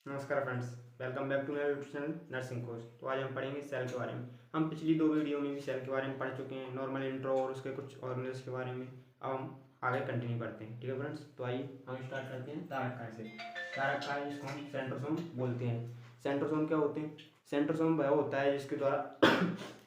नमस्कार friends, welcome back to मेरा YouTube channel nursing course. तो आज हम पढ़ेंगे सेल के बारे में। हम पिछली दो वीडियो में भी सेल के बारे में पढ़ चुके हैं, नॉर्मल इंट्रो और उसके कुछ ऑर्गेनेल्स के बारे में। अब हम आगे कंटिन्यू करते हैं, ठीक है फ्रेंड्स। तो आइए हम स्टार्ट करते हैं तारक से। तारक जिसको हम सेंट्रोसोम बोलते हैं। सेंट्रोसोम क्या होते हैं? सेंट्रोसोम वह होता है जिसके द्वारा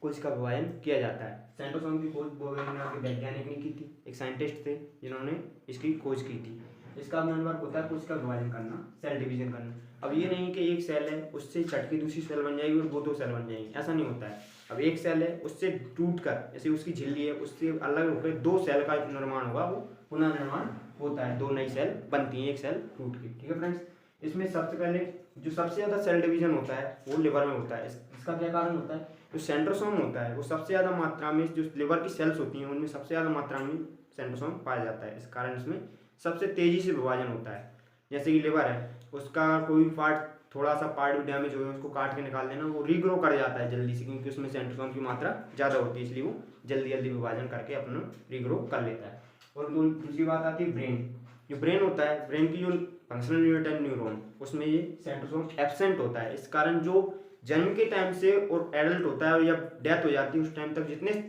कोशिका का विभाजन किया जाता है। सेंट्रोसोम की खोज बोवेन नाम के वैज्ञानिक ने की थी। एक साइंटिस्ट थे जिन्होंने इसकी खोज की थी। इसका मेन वर्क होता है कोशिका का विभाजन करना, सेल डिवीजन करना। अब ये नहीं कि एक सेल है उससे छट के दूसरी सेल बन जाएगी और वो दो सेल बन जाएंगी, ऐसा नहीं होता है। अब एक सेल है उससे टूट कर, जैसे उसकी झिल्ली है उससे अलग होकर दो सेल का निर्माण होगा, वो पुनर्निर्माण होता है, दो नई सेल बनती है एक सेल टूट के, ठीक है फ्रेंड्स। इसमें सबसे पहले जो सबसे ज़्यादा सेल डिवीजन होता है वो लिवर में होता है। इसका क्या कारण होता है? जो सेंट्रोसोम होता है वो सबसे ज़्यादा मात्रा में, जो लिवर की सेल्स होती हैं उनमें सबसे ज़्यादा मात्रा में सेंट्रोसोम पाया जाता है। इस कारण इसमें सबसे तेज़ी से विभाजन होता है। जैसे कि लिवर है, उसका कोई पार्ट, थोड़ा सा पार्ट भी डैमेज हो गया उसको काट के निकाल देना, वो रीग्रो कर जाता है जल्दी से, क्योंकि उसमें सेंट्रोसोम की मात्रा ज़्यादा होती है, इसलिए वो जल्दी जल्दी विभाजन करके अपना रीग्रो कर लेता है। और दूसरी बात आती है ब्रेन। जो ब्रेन होता है, ब्रेन की जो फंक्शनल यूनिट है न्यूरॉन, उसमें ये सेंट्रोसोम एब्सेंट होता है। इस कारण जो जन्म के टाइम से और एडल्ट होता है और जब डेथ हो जाती है उस टाइम तक जितने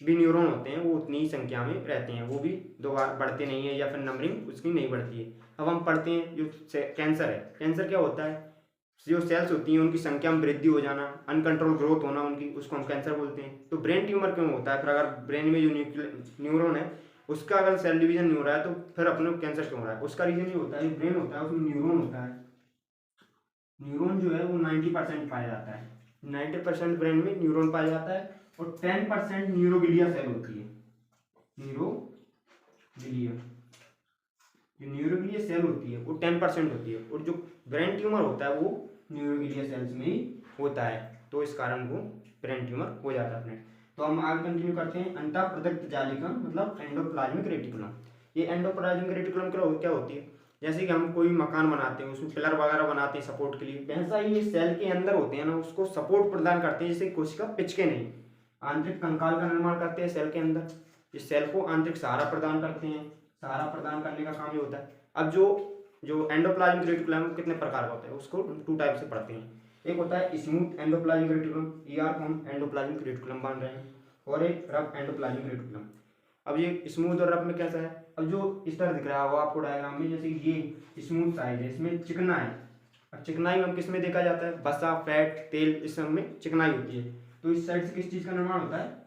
भी न्यूरॉन होते हैं वो उतनी ही संख्या में रहते हैं, वो भी दोबारा बढ़ते नहीं है या फिर नंबरिंग उसकी नहीं बढ़ती है। अब हम पढ़ते हैं जो कैंसर है। कैंसर क्या होता है? जो सेल्स होती हैं उनकी संख्या में वृद्धि हो जाना, अनकंट्रोल ग्रोथ होना उनकी, उसको हम कैंसर बोलते हैं। तो ब्रेन ट्यूमर क्यों होता है? फिर अगर ब्रेन में जो न्यूरॉन है उसका अगर सेल डिवीजन नहीं हो रहा है तो फिर अपने कैंसर क्यों हो रहा है? उसका रीजन ये होता है, जो ब्रेन होता है उसमें न्यूरॉन होता है। न्यूरॉन जो है वो 90% पाया जाता है। 90% ब्रेन में न्यूरॉन पाया जाता है और 10% न्यूरोग्लिया सेल होती है। न्यूरोग्लिया, जो न्यूरोग्लिया सेल होती है वो 10% होती है, और जो ब्रेन ट्यूमर होता है वो न्यूरोग्लिया सेल्स में ही होता है। तो इस कारण वो ब्रेन ट्यूमर हो जाता है अपने। तो हम आगे कंटिन्यू करते हैं। अंतः प्रदत्त जालिका मतलब एंडोप्लाज्मिक रेटिकुलम। ये एंडोप्लाज्मिक रेटिकुलम क्या होती है? जैसे कि हम कोई मकान बनाते हैं, उसमें पिलर वगैरह बनाते हैं सपोर्ट के लिए, वैसा ही ये सेल के अंदर होते हैं ना, उसको सपोर्ट प्रदान करते हैं, जैसे कोशिका पिचके नहीं। आंतरिक कंकाल का निर्माण करते हैं सेल के अंदर। इस सेल को आंतरिक सहारा प्रदान करते हैं। सहारा प्रदान करने का काम ये होता है। अब जो जो एंडोप्लाज्मिक रेटिकुलम कितने प्रकार का होता है उसको टू टाइप से पढ़ते हैं। एक होता है स्मूथ एंडोप्लाज्मिक रेटिकुलम, ईआर को हम एंडोप्लाज्मिक रेटिकुलम मान रहे हैं, और एक रफ एंडोप्लाज्मिक रेटिकुलम। अब ये स्मूथ और रफ में कैसा है? अब जो इस तरह दिख रहा है वो आपको डायग्राम में, जैसे ये स्मूथ साइड है, इसमें चिकना है। अब चिकनाई में किस में देखा जाता है? बसा, फैट, तेल, इस सब में चिकनाई होती है। तो इस साइड से किस चीज़ का निर्माण होता है?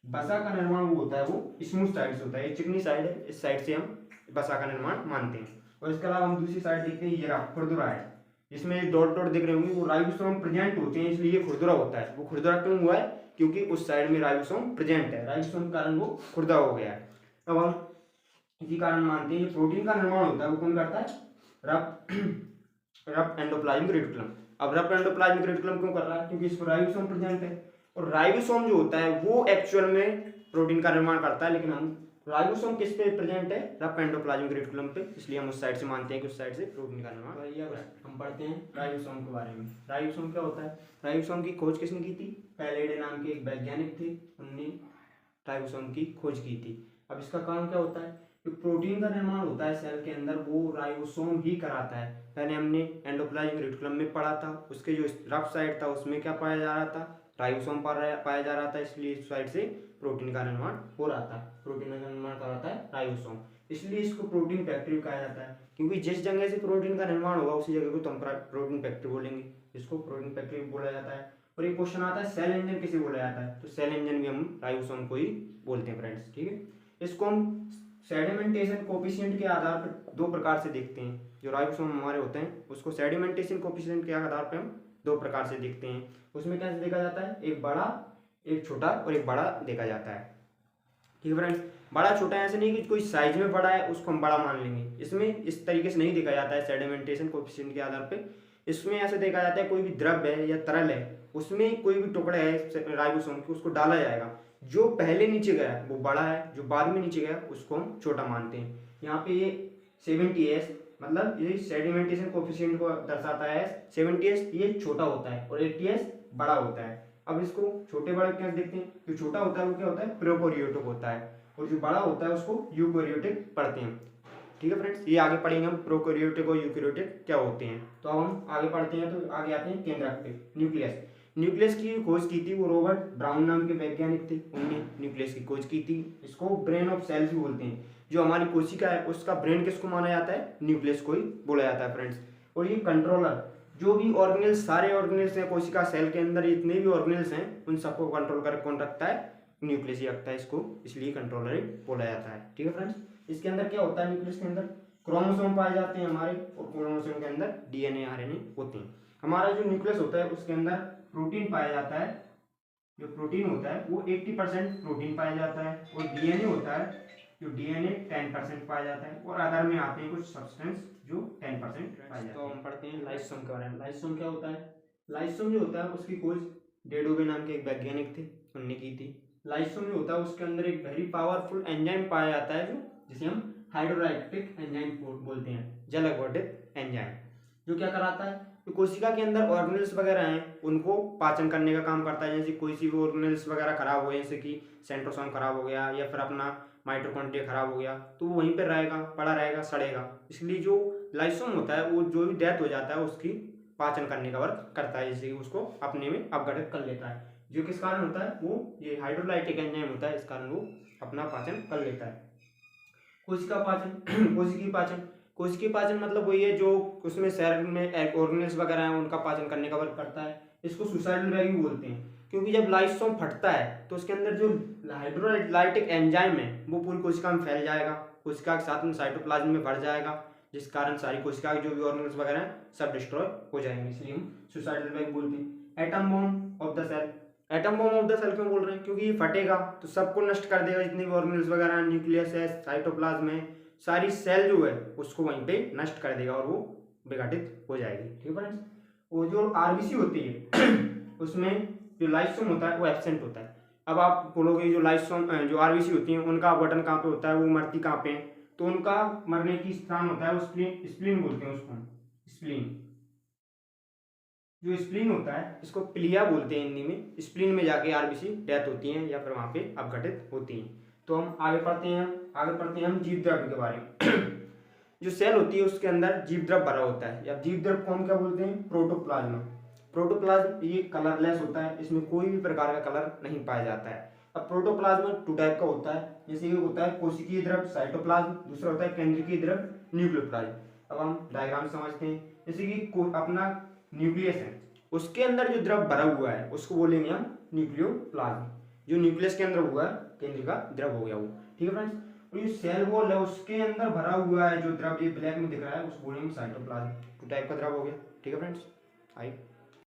बसा का निर्माण वो होता है, वो स्मूथ साइड से होता है। ये चिकनी साइड है, इस साइड से हम बसा का निर्माण मानते हैं। और इसके अलावा हम दूसरी साइड देखते हैं, ये रहा खुरदुरा है। इसमें डॉट डॉट दिख रहे होंगे, वो राइबोसोम प्रेजेंट होते हैं, इसलिए ये खुरदुरा होता है। वो खुरदुरा क्यों हुआ है? क्योंकि उस साइड में राइबोसोम प्रेजेंट है, राइबोसोम के कारण वो खुरदुरा हो गया है। अब हम इसी कारण मानते हैं, प्रोटीन का निर्माण होता है वो कौन करता है? Rough rough endoplasmic reticulum. अब रफ एंडोप्लाज्मिक रेटिकुलम क्यों कर रहा है? क्योंकि इसमें राइबोसोम प्रेजेंट है, और राइबोसोम जो होता है वो एक्चुअल में प्रोटीन का निर्माण करता है, लेकिन हम राइबोसोम किस पे प्रेजेंट है? रफ एंडोप्लाज्मिक रेटिकुलम पे, इसलिए हम उस साइड से मानते हैं कि उस साइड से प्रोटीन का निर्माण। हम पढ़ते हैं राइबोसोम के बारे में। राइबोसोम क्या होता है? राइबोसोम की खोज किसने की थी? पैलेडे नाम के एक वैज्ञानिक थे, उन्होंने राइबोसोम की खोज की थी। अब इसका काम क्या होता है? जो प्रोटीन का निर्माण होता है सेल के अंदर वो राइबोसोम ही कराता है। पहले हमने एंडोप्लाज्मिक रेटिकुलम में पढ़ा था, उसके जो रफ साइड था उसमें क्या पाया जा रहा था? राइबोसोम पाया जा रहा था, इसलिए इस साइड से प्रोटीन का निर्माण हो रहा था। प्रोटीन का निर्माण कराता है राइबोसोम, इसलिए इसको प्रोटीन फैक्ट्री कहा जाता है। क्योंकि जिस जगह से प्रोटीन का निर्माण होगा उसी जगह को तो हम प्रोटीन फैक्ट्री बोलेंगे, जिसको प्रोटीन फैक्ट्री बोला जाता है। और ये क्वेश्चन आता है सेल इंजन किसे बोला जाता है? तो सेल इंजन भी हम राइबोसोम को ही बोलते हैं फ्रेंड्स, ठीक है। इसको हम सेडिमेंटेशन कोफिशिएंट के आधार पर दो प्रकार से देखते हैं। जो राइबोसोम हमारे होते हैं उसको सेडिमेंटेशन कोफिशिएंट के आधार पर हम दो प्रकार से देखते हैं। उसमें कैसे देखा जाता है? एक बड़ा, एक छोटा, और एक बड़ा देखा जाता है, ठीक है फ्रेंड्स। बड़ा छोटा ऐसे नहीं कि कोई साइज में बड़ा है उसको हम बड़ा मान लेंगे, इसमें इस तरीके से नहीं देखा जाता है सेडिमेंटेशन कोफिशिएंट के आधार पे। इसमें ऐसे देखा जाता है कोई भी द्रव्य है या तरल है, उसमें कोई भी टुकड़ा है राइबोसोम की, उसको डाला जाएगा। जो पहले नीचे गया वो बड़ा है, जो बाद में नीचे गया उसको हम छोटा मानते हैं। यहाँ पे ये 70s, मतलब ये सेडिमेंटेशन कोफिशिएंट को दर्शाता है। 70s ये छोटा होता है और 80s बड़ा होता है। अब इसको छोटे बड़े कैसे देखते हैं? जो छोटा होता है वो क्या होता है? प्रोकैरियोटिक होता है, और जो बड़ा होता है उसको यूकैरियोटिक पढ़ते हैं। ठीक है फ्रेंड्स, ये आगे पढ़ेंगे हम प्रोकैरियोटिक और यूकैरियोटिक क्या होते हैं। तो अब हम आगे पढ़ते हैं, तो आगे आते हैं केंद्रक पे। न्यूक्लियस, न्यूक्लियस की खोज की थी वो रॉबर्ट ब्राउन नाम के वैज्ञानिक थे, उन्होंने न्यूक्लियस की खोज की थी। इसको ब्रेन ऑफ सेल्स भी बोलते हैं। जो हमारी कोशिका है उसका ब्रेन किसको माना जाता है, न्यूक्लियस को ही बोला जाता है फ्रेंड्स। और ये कंट्रोलर, जो भी ऑर्गेनल्स, सारे ऑर्गेनल्स हैं कोशिका सेल के अंदर, जितने भी ऑर्गेनल्स हैं उन सबको कंट्रोल कर कौन रखता है, न्यूक्लियस ही रखता है इसको, इसलिए कंट्रोलर ही बोला जाता है। ठीक है फ्रेंड्स, इसके अंदर क्या होता है, न्यूक्लियस के अंदर क्रोमोसोम पाए जाते हैं हमारे, और क्रोमोसोम के अंदर डीएनए आरएनए होते हैं। हमारा जो न्यूक्लियस होता है उसके अंदर प्रोटीन पाया जाता है, जो प्रोटीन होता है वो 80% प्रोटीन पाया जाता है, और डीएनए होता है जो डीएनए 10% पाया जाता है, और अदर में आते हैं कुछ सब्सटेंस जो 10% पाए जाते हैं। तो हम पढ़ते हैं लाइसोम के बारे में। लाइसोम क्या होता है, लाइसोम जो होता है उसकी खोज डेडोवे नाम के एक वैज्ञानिक थे, उन्होंने की थी। लाइसोम जो होता है उसके अंदर एक वेरी पावरफुल एंजाइम पाया जाता है, जो जिसे हम हाइड्रोलाइटिक एंजाइम बोलते हैं, जल अपवर्तित एंजाइम, जो क्या कराता है, तो कोशिका के अंदर ऑर्गेनल्स वगैरह हैं उनको पाचन करने का काम करता है। जैसे कोई सी भी ऑर्गेनल्स वगैरह खराब हो गए, जैसे कि सेंट्रोसोम खराब हो गया या फिर अपना माइटोकॉन्ड्रिया खराब हो गया, तो वो वहीं पर रहेगा, पड़ा रहेगा, सड़ेगा। इसलिए जो लाइसोम होता है वो जो भी डेथ हो जाता है उसकी पाचन करने का वर्क करता है, जैसे कि उसको अपने में अपघटित कर लेता है। जो किस कारण होता है, वो ये हाइड्रोलाइटिक एंजाइम होता है, इस कारण वो अपना पाचन कर लेता है। कोशिका पाचन कोशिकी पाचन, कोशिकी पाचन मतलब वही है जो उसमें शरीर में ऑर्गेनल्स वगैरह हैं उनका पाचन करने का वर्क करता है। इसको सुसाइडल बैग भी बोलते हैं, क्योंकि जब लाइसोम फटता है तो उसके अंदर जो हाइड्रोलाइटिक एंजाइम है वो पूरी कोशिका में फैल जाएगा, कोशिका के साथ में साइटोप्लाज्म में भर जाएगा, जिस कारण सारी कोशिका के जो भी ऑर्गेनल्स वगैरह हैं सब डिस्ट्रॉय हो जाएंगे, इसलिए हम सुसाइडल बैग बोलते हैं। Atom bomb of the cell, atom bomb of the cell क्यों बोल रहे हैं, क्योंकि ये फटेगा तो सबको नष्ट कर देगा, जितने भी ऑर्गेनल्स वगैरह हैं, न्यूक्लियस है, साइटोप्लाज्म है, सारी सेल जो है उसको वहीं पे नष्ट कर देगा और वो विघटित हो जाएगी। ठीक है फ्रेंड्स, वो जो आरबीसी होती है उसमें जो लाइसोम होता है वो एब्सेंट होता है। अब आप बोलोगे जो लाइसोम जो आरबीसी होती है उनका बटन कहाँ पे होता है, वो मरती कहाँ पे है, तो उनका मरने की स्थान होता है वो स्प्लीन, स्प्लीन बोलते हैं उसको, स्प्लीन। जो स्प्लीन होता है इसको प्लिया बोलते हैं हिंदी में, स्प्लीन में जाके आरबीसी डेथ होती है या फिर वहाँ पे अपघटित होती हैं। तो हम आगे पढ़ते हैं हम जीव द्रव्य के बारे में जो सेल होती है उसके अंदर जीव द्रव्य भरा होता है, या जीव द्रव्य कौन क्या बोलते हैं, प्रोटोप्लाज्म। प्रोटोप्लाज्म ये कलरलेस होता है, इसमें कोई भी प्रकार का कलर नहीं पाया जाता है। अब प्रोटोप्लाज्म टू टाइप का होता है, जैसे कि होता है कोशिकीय द्रव्य साइटोप्लाज्म, दूसरा होता है केंद्रीय द्रव्य न्यूक्लियोप्लाज्म। अब हम डायग्राम समझते हैं, जैसे कि अपना न्यूक्लियस है उसके अंदर जो द्रव भरा हुआ है उसको बोलेंगे हम न्यूक्लियोप्लाज्म। जो न्यूक्लियस के अंदर हुआ है केंद्र का द्रव हो गया वो। ठीक है फ्रेंड्स, और ये सेल वॉल है उसके अंदर भरा हुआ है जो द्रव ये ब्लैक में दिख रहा है उसको बोलेंगे साइटोप्लाज्म। टू टाइप का द्रव हो गया। ठीक है फ्रेंड्स, आई